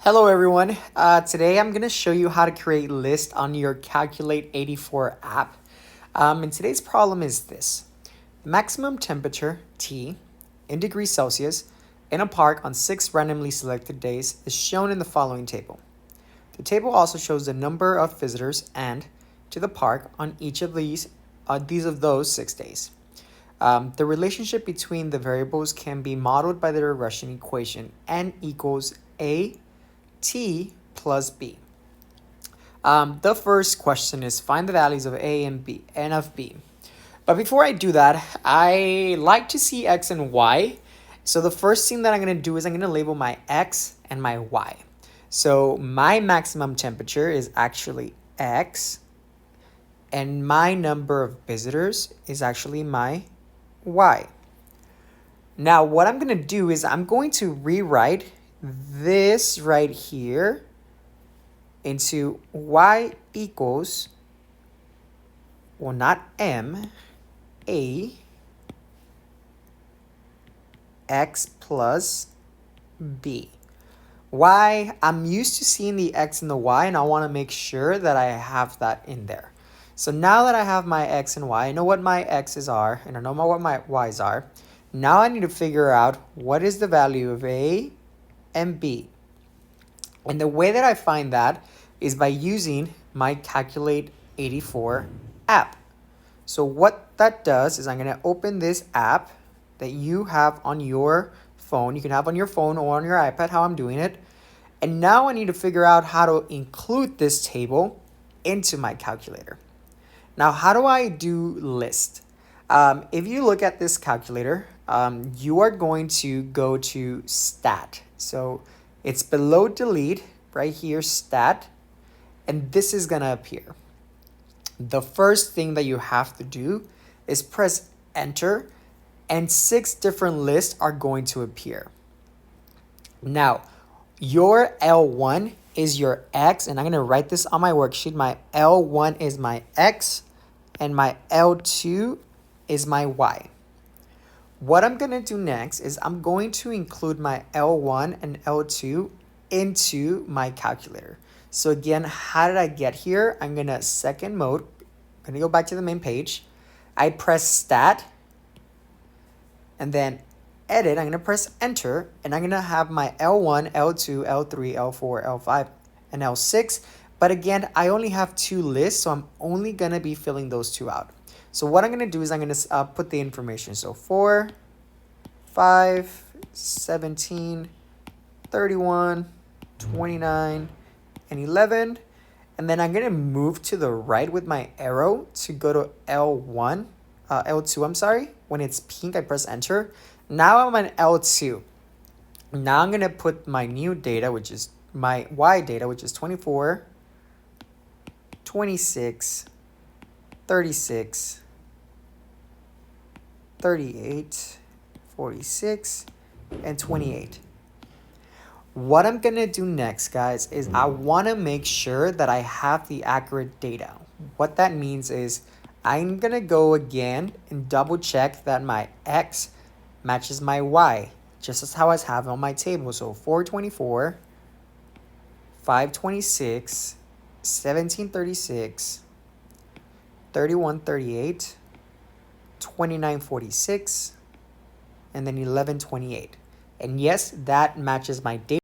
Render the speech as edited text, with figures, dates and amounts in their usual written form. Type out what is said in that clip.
Hello everyone. Today I'm going to show you how to create list on your Calculate84 app. And today's problem is this. Maximum temperature, T, in degrees Celsius, in a park on 6 randomly selected days is shown in the following table. The table also shows the number of visitors and to the park on each of those 6 days. The relationship between the variables can be modeled by the regression equation n equals a T plus B. The first question is find the values of A and B and of B. But before I do that, I like to see X and Y. So the first thing that I'm going to do is I'm going to label my X and my Y. So my maximum temperature is actually X, and my number of visitors is actually my Y. Now what I'm going to do is I'm going to rewrite this right here into y equals, well, not m, a x plus b. Why? I'm used to seeing the x and the y, and I want to make sure that I have that in there. So now that I have my x and y, I know what my x's are, and I know what my y's are. Now I need to figure out what is the value of a and b. And the way that I find that is by using my Calculate84 app. So what that does is I'm going to open this app that you have on your phone. You can have on your phone or on your iPad, how I'm doing it. And now I need to figure out how to include this table into my calculator. Now, how do I do list? If you look at this calculator, you are going to go to stat. So it's below delete right here, stat, and this is gonna appear. The first thing that you have to do is press enter, and 6 different lists are going to appear. Now, your L1 is your X, and I'm gonna write this on my worksheet. My L1 is my X, and my L2 is my Y. What I'm going to do next is I'm going to include my L1 and L2 into my calculator. So again, how did I get here? I'm going to second mode. I'm going to go back to the main page. I press stat and then edit. I'm going to press enter, and I'm going to have my L1, L2, L3, L4, L5, and L6. But again, I only have 2 lists, so I'm only going to be filling those 2 out. So what I'm going to do is I'm going to put the information. So 4, 5, 17, 31, 29, and 11. And then I'm going to move to the right with my arrow to go to L2, I'm sorry. When it's pink, I press enter. Now I'm on L2. Now I'm going to put my new data, which is my Y data, which is 24, 26, 36, 38, 46, and 28. What I'm going to do next, guys, is I want to make sure that I have the accurate data. What that means is I'm going to go again and double check that my X matches my Y, just as how I have on my table. So 424, 526, 1736, 3138, 2946, and then 1128. And yes, that matches my data.